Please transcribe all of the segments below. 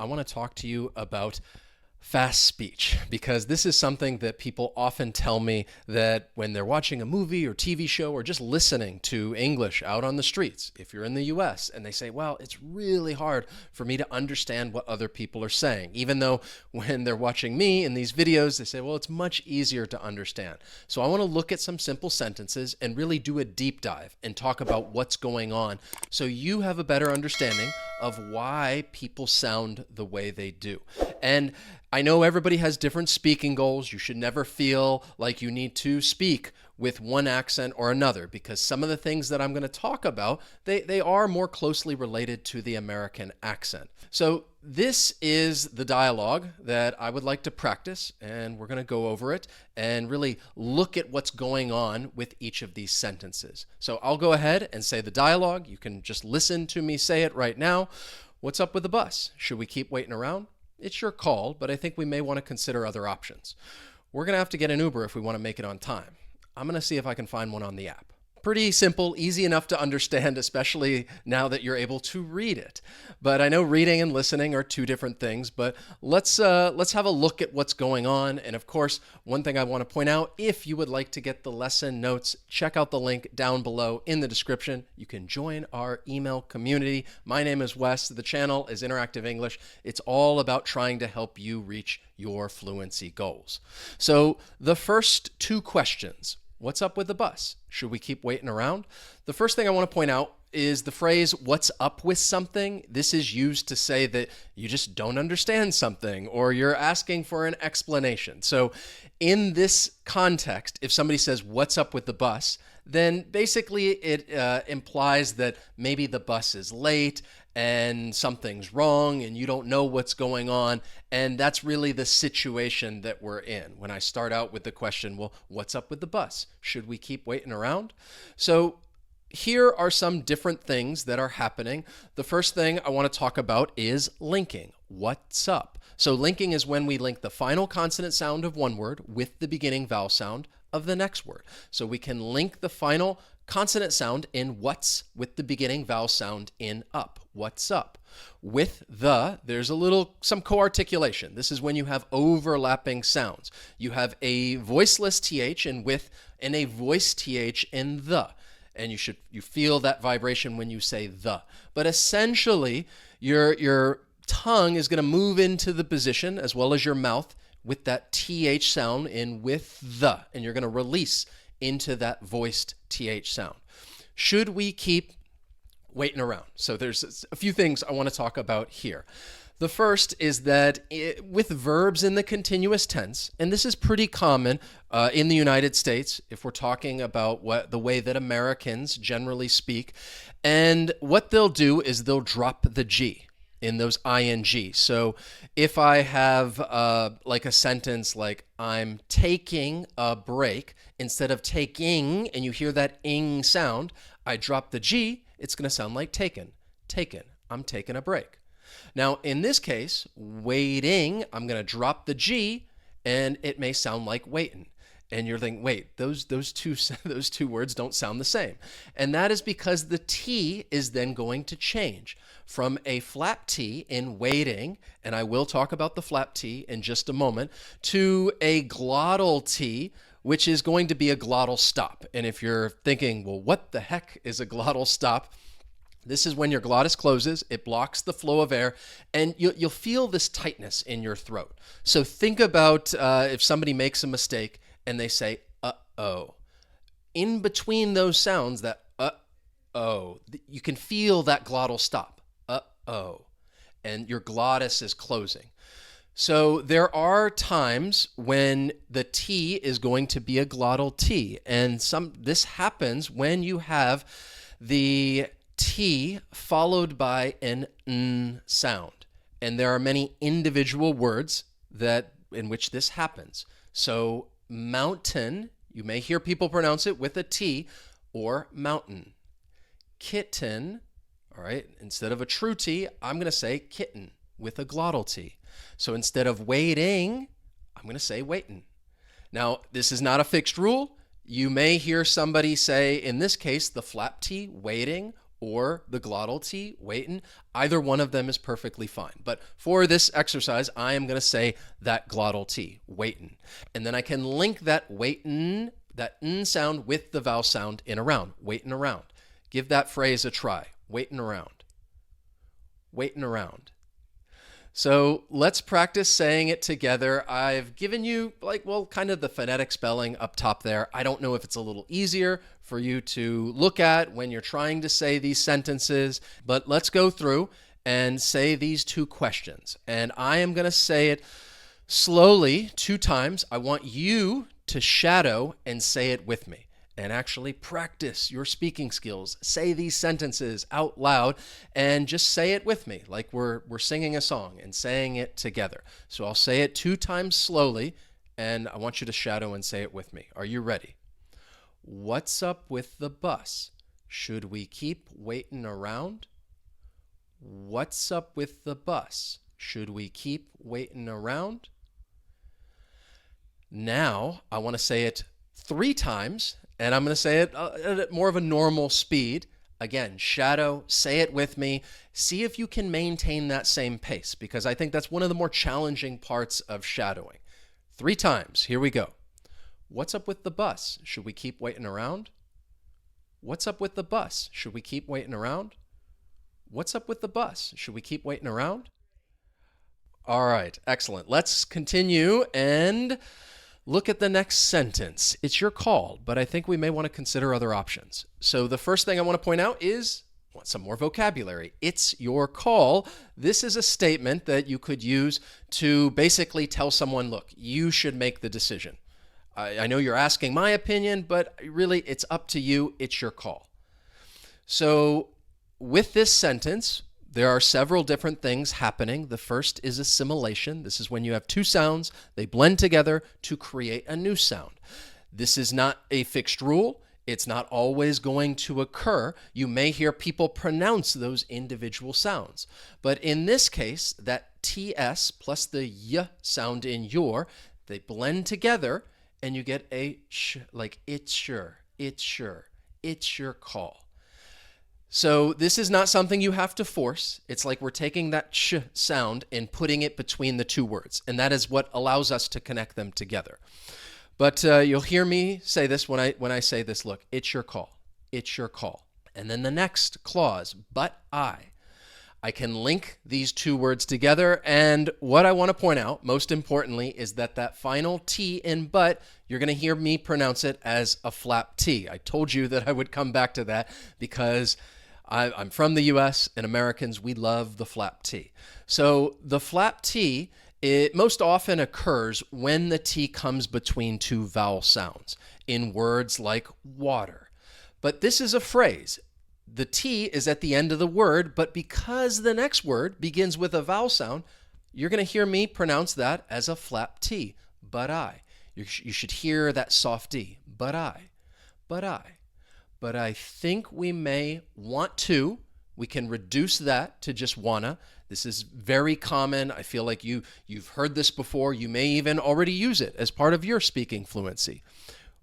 I want to talk to you about fast speech, because this is something that people often tell me that when they're watching a movie or TV show or just listening to English out on the streets, if you're in the US, and they say, well, it's really hard for me to understand what other people are saying, even though when they're watching me in these videos, they say, well, it's much easier to understand. So I want to look at some simple sentences and really do a deep dive and talk about what's going on so you have a better understanding of why people sound the way they do. And I know everybody has different speaking goals. You should never feel like you need to speak with one accent or another, because some of the things that I'm going to talk about, they are more closely related to the American accent. So this is the dialogue that I would like to practice, and we're going to go over it and really look at what's going on with each of these sentences. So I'll go ahead and say the dialogue. You can just listen to me say it right now. What's up with the bus? Should we keep waiting around? It's your call, but I think we may want to consider other options. We're going to have to get an Uber if we want to make it on time. I'm going to see if I can find one on the app. Pretty simple, easy enough to understand, especially now that you're able to read it. But I know reading and listening are two different things, but let's have a look at what's going on. And of course, one thing I want to point out, if you would like to get the lesson notes, check out the link down below in the description. You can join our email community. My name is Wes. The channel is Interactive English. It's all about trying to help you reach your fluency goals. So the first two questions. What's up with the bus? Should we keep waiting around? The first thing I want to point out is the phrase, what's up with something? This is used to say that you just don't understand something or you're asking for an explanation. So in this context, if somebody says, what's up with the bus? Then basically it implies that maybe the bus is late and something's wrong and you don't know what's going on. And that's really the situation that we're in. When I start out with the question, well, what's up with the bus? Should we keep waiting around? So here are some different things that are happening. The first thing I want to talk about is linking. What's up? So linking is when we link the final consonant sound of one word with the beginning vowel sound of the next word. So we can link the final consonant sound in what's with the beginning vowel sound in up. What's up? With the, there's some co-articulation. This is when you have overlapping sounds. You have a voiceless th in with and a voiced th in the. And you feel that vibration when you say the. But essentially, your tongue is going to move into the position as well as your mouth with that th sound in with the, and you're going to release into that voiced th sound. Should we keep waiting around? So there's a few things I want to talk about here. The first is that with verbs in the continuous tense, and this is pretty common in the United States if we're talking about the way that Americans generally speak, and what they'll do is they'll drop the G in those ing. So if I have like a sentence like I'm taking a break, instead of taking, and you hear that ing sound, I drop the G, it's going to sound like taken. Taken. I'm taking a break. Now in this case, waiting, I'm going to drop the G and it may sound like waiting. And you're thinking, wait, those two words don't sound the same. And that is because the T is then going to change from a flap T in waiting, and I will talk about the flap T in just a moment, to a glottal T, which is going to be a glottal stop. And if you're thinking, well, what the heck is a glottal stop? This is when your glottis closes, it blocks the flow of air, and you'll feel this tightness in your throat. So think about if somebody makes a mistake and they say, uh-oh. In between those sounds, that uh-oh, you can feel that glottal stop, uh-oh, and your glottis is closing. So there are times when the T is going to be a glottal T, and this happens when you have the T followed by an N sound. And there are many individual words in which this happens. So mountain, you may hear people pronounce it with a T, or mountain. Kitten, all right, instead of a true T, I'm going to say kitten with a glottal T. So instead of waiting, I'm going to say waitin'. Now, this is not a fixed rule. You may hear somebody say, in this case, the flap T, waiting, or the glottal T, waitin'. Either one of them is perfectly fine. But for this exercise, I am going to say that glottal T, waitin'. And then I can link that waitin', that n sound with the vowel sound in around, waitin' around. Give that phrase a try, waitin' around, waitin' around. So let's practice saying it together. I've given you kind of the phonetic spelling up top there. I don't know if it's a little easier for you to look at when you're trying to say these sentences, but let's go through and say these two questions. And I am going to say it slowly 2 times. I want you to shadow and say it with me, and actually practice your speaking skills. Say these sentences out loud and just say it with me like we're singing a song and saying it together. So I'll say it 2 times slowly, and I want you to shadow and say it with me. Are you ready? What's up with the bus? Should we keep waiting around? What's up with the bus? Should we keep waiting around? Now I want to say it 3 times. And I'm going to say it at more of a normal speed. Again, shadow, say it with me. See if you can maintain that same pace, because I think that's one of the more challenging parts of shadowing. 3 times. Here we go. What's up with the bus? Should we keep waiting around? What's up with the bus? Should we keep waiting around? What's up with the bus? Should we keep waiting around? All right, excellent. Let's continue and look at the next sentence. It's your call, but I think we may want to consider other options. So the first thing I want to point out is some more vocabulary. It's your call. This is a statement that you could use to basically tell someone, look, you should make the decision. I know you're asking my opinion, but really it's up to you. It's your call. So with this sentence, there are several different things happening. The first is assimilation. This is when you have 2 sounds, they blend together to create a new sound. This is not a fixed rule. It's not always going to occur. You may hear people pronounce those individual sounds. But in this case, that TS plus the Y sound in your, they blend together and you get a sh, like it's your call. So this is not something you have to force. It's like we're taking that sh sound and putting it between the 2 words, and that is what allows us to connect them together. But you'll hear me say this when I say this. Look, it's your call. It's your call. And then the next clause, but I can link these 2 words together, and what I want to point out, most importantly, is that final T in but, you're going to hear me pronounce it as a flap T. I told you that I would come back to that because I'm from the US, and Americans, we love the flap T. So the flap T, it most often occurs when the T comes between 2 vowel sounds in words like water. But this is a phrase. The T is at the end of the word, but because the next word begins with a vowel sound, you're going to hear me pronounce that as a flap T, but I. You should hear that soft D, but I. But I think we may want to. We can reduce that to just wanna. This is very common. I feel like you've heard this before. You may even already use it as part of your speaking fluency.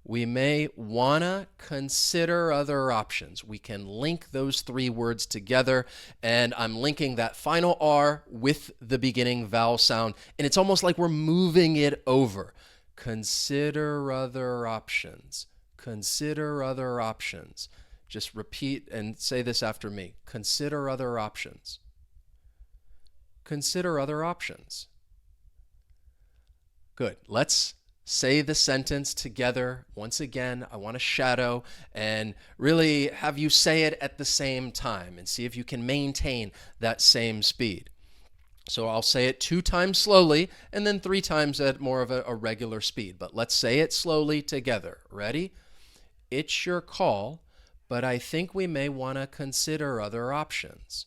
We may wanna consider other options. We can link those 3 words together, and I'm linking that final R with the beginning vowel sound, and it's almost like we're moving it over. Consider other options. Consider other options. Just repeat and say this after me. Consider other options. Consider other options. Good. Let's say the sentence together. Once again, I want to shadow and really have you say it at the same time and see if you can maintain that same speed. So I'll say it 2 times slowly and then 3 times at more of a regular speed. But let's say it slowly together. Ready? It's your call, but I think we may want to consider other options.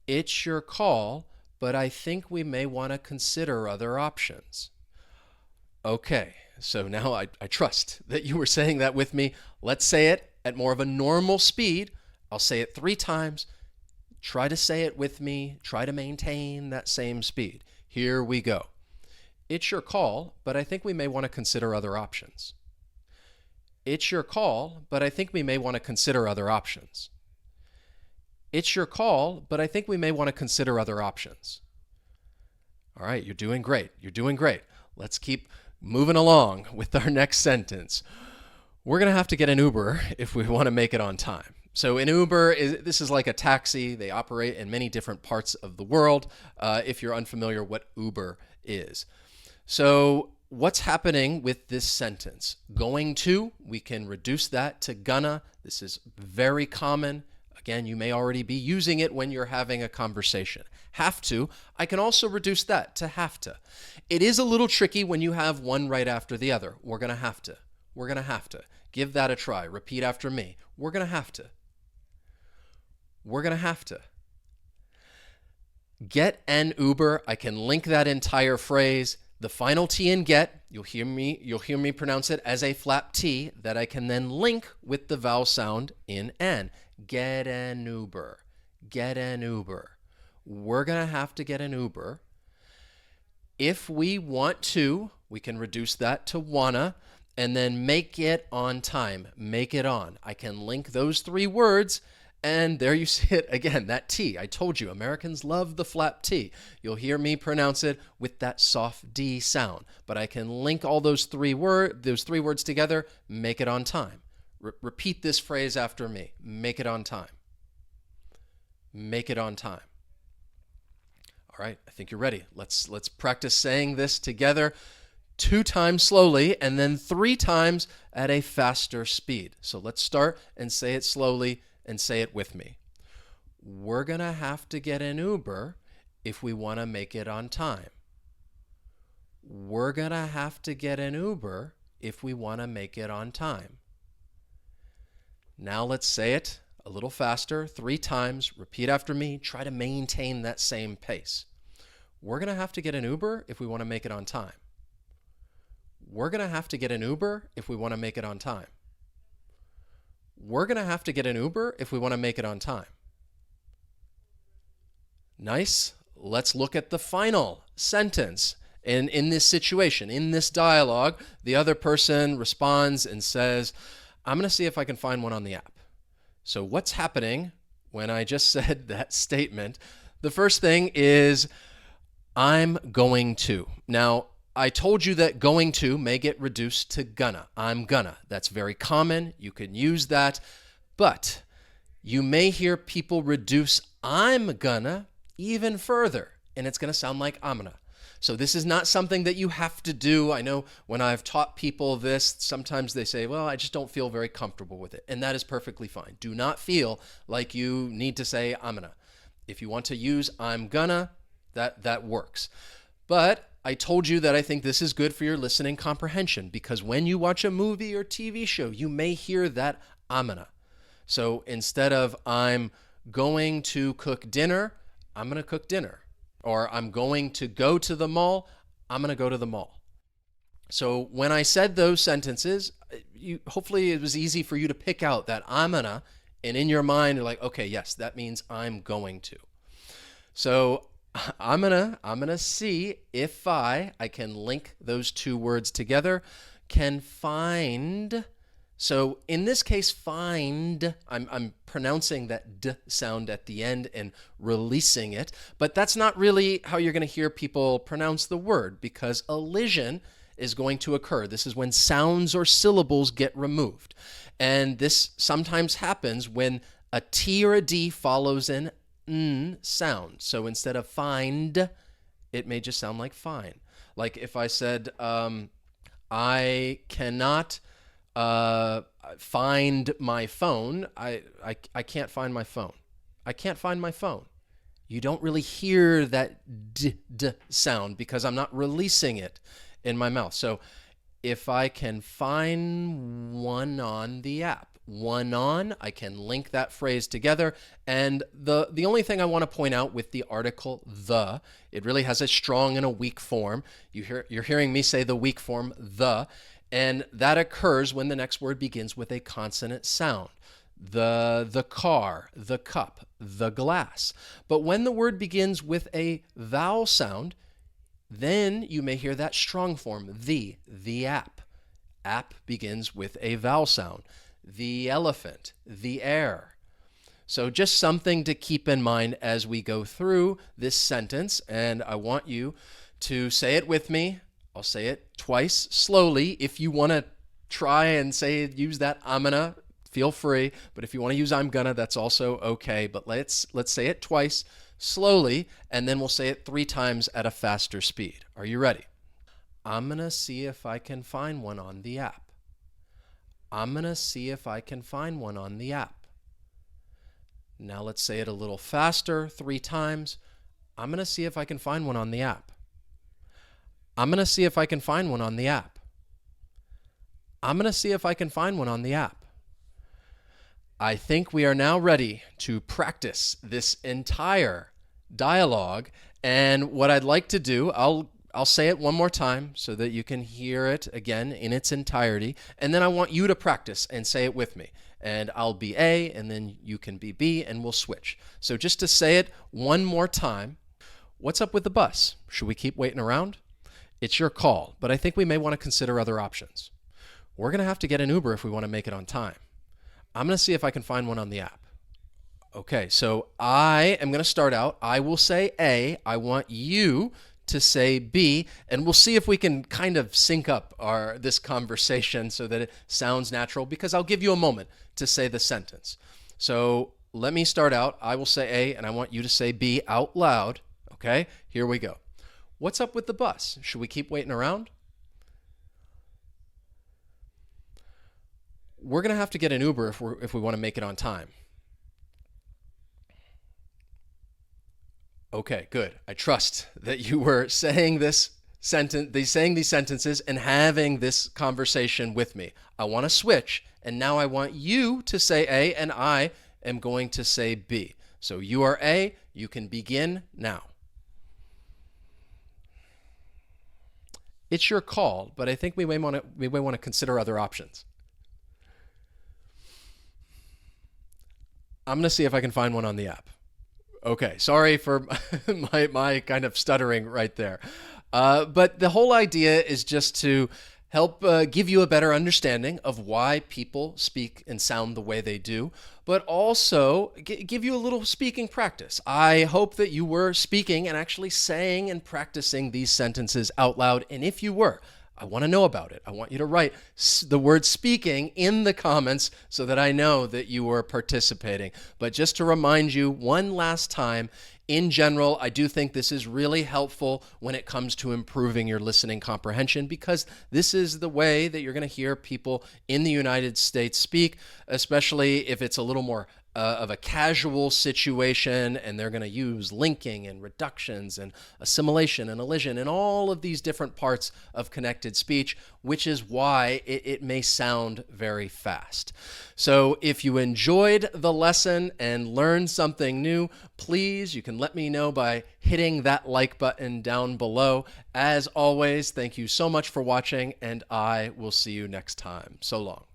It's your call, but I think we may want to consider other options. Okay, so now I trust that you were saying that with me. Let's say it at more of a normal speed. I'll say it 3 times. Try to say it with me. Try to maintain that same speed. Here we go. It's your call, but I think we may want to consider other options. It's your call, but I think we may want to consider other options. It's your call, but I think we may want to consider other options. All right, you're doing great. You're doing great. Let's keep moving along with our next sentence. We're going to have to get an Uber if we want to make it on time. So an Uber, this is like a taxi. They operate in many different parts of the world. If you're unfamiliar what Uber is. So what's happening with this sentence? Going to, we can reduce that to gonna. This is very common. Again, you may already be using it when you're having a conversation. Have to, I can also reduce that to have to. It is a little tricky when you have one right after the other. We're going to have to. We're going to have to. Give that a try. Repeat after me. We're going to have to. We're going to have to. Get an Uber. I can link that entire phrase. The final T in get, you'll hear me pronounce it as a flap T that I can then link with the vowel sound in an. Get an Uber. Get an Uber. We're going to have to get an Uber. If we want to, we can reduce that to wanna and then make it on time. Make it on. I can link those three words. And there you see it again, that T. I told you, Americans love the flap T. You'll hear me pronounce it with that soft D sound. But I can link all those three words together, make it on time. Repeat this phrase after me. Make it on time. Make it on time. All right, I think you're ready. Let's practice saying this together 2 times slowly and then 3 times at a faster speed. So let's start and say it slowly and say it with me. We're going to have to get an Uber if we want to make it on time. We're going to have to get an Uber if we want to make it on time. Now let's say it a little faster, 3 times. Repeat after me. Try to maintain that same pace. We're going to have to get an Uber if we want to make it on time. We're going to have to get an Uber if we want to make it on time. We're going to have to get an Uber if we want to make it on time. Nice. Let's look at the final sentence. In this situation, in this dialogue, the other person responds and says, I'm going to see if I can find one on the app. So what's happening when I just said that statement? The first thing is, I'm going to. Now, I told you that going to may get reduced to gonna. I'm gonna. That's very common. You can use that. But you may hear people reduce I'm gonna even further, and it's going to sound like I'm gonna. So this is not something that you have to do. I know when I've taught people this, sometimes they say, well, I just don't feel very comfortable with it. And that is perfectly fine. Do not feel like you need to say I'm gonna. If you want to use I'm gonna, that works. But I told you that I think this is good for your listening comprehension because when you watch a movie or TV show, you may hear that I'm gonna. So instead of I'm going to cook dinner, I'm gonna cook dinner. Or I'm going to go to the mall, I'm going to go to the mall. So when I said those sentences, hopefully it was easy for you to pick out that I'm gonna, and in your mind, you're like, okay, yes, that means I'm going to. So I'm gonna see if I can link those 2 words together, can find. So in this case, find, I'm pronouncing that D sound at the end and releasing it, but that's not really how you're going to hear people pronounce the word because elision is going to occur. This is when sounds or syllables get removed. And this sometimes happens when a T or a D follows an N sound. So instead of find, it may just sound like fine. Like if I said, I cannot find my phone. I can't find my phone. I can't find my phone. You don't really hear that d sound because I'm not releasing it in my mouth. So if I can find one on the app, one on, I can link that phrase together. And the only thing I want to point out with the article the, it really has a strong and a weak form. You're hearing me say the weak form the. And that occurs when the next word begins with a consonant sound. The car, the cup, the glass. But when the word begins with a vowel sound, then you may hear that strong form, the app. App begins with a vowel sound. The elephant, the air. So just something to keep in mind as we go through this sentence. And I want you to say it with me. I'll say it twice slowly. If you want to try and use that I'm gonna, feel free. But if you want to use I'm gonna, that's also okay. But let's say it twice slowly, and then we'll say it 3 times at a faster speed. Are you ready? I'm gonna see if I can find one on the app. I'm gonna see if I can find one on the app. Now let's say it a little faster, 3 times. I'm gonna see if I can find one on the app. I'm gonna see if I can find one on the app. I'm gonna see if I can find one on the app. I think we are now ready to practice this entire dialogue. And what I'd like to do, I'll say it one more time so that you can hear it again in its entirety. And then I want you to practice and say it with me. And I'll be A, and then you can be B, and we'll switch. So just to say it one more time, what's up with the bus? Should we keep waiting around? It's your call, but I think we may want to consider other options. We're going to have to get an Uber if we want to make it on time. I'm going to see if I can find one on the app. Okay, so I am going to start out. I will say A. I want you to say B, and we'll see if we can kind of sync up this conversation so that it sounds natural, because I'll give you a moment to say the sentence. So let me start out. I will say A, and I want you to say B out loud. Okay, here we go. What's up with the bus? Should we keep waiting around? We're going to have to get an Uber if we want to make it on time. Okay, good. I trust that you were saying these sentences and having this conversation with me. I want to switch, and now I want you to say A, and I am going to say B. So you are A. You can begin now. It's your call, but I think we may want to consider other options. I'm going to see if I can find one on the app. Okay, sorry for my kind of stuttering right there. But the whole idea is just to help give you a better understanding of why people speak and sound the way they do, but also give you a little speaking practice. I hope that you were speaking and actually saying and practicing these sentences out loud. And if you were, I want to know about it. I want you to write the word speaking in the comments so that I know that you were participating. But just to remind you one last time, in general, I do think this is really helpful when it comes to improving your listening comprehension, because this is the way that you're going to hear people in the United States speak, especially if it's a little more of a casual situation, and they're going to use linking and reductions and assimilation and elision and all of these different parts of connected speech, which is why it may sound very fast. So if you enjoyed the lesson and learned something new, please, you can let me know by hitting that like button down below. As always, thank you so much for watching, and I will see you next time. So long.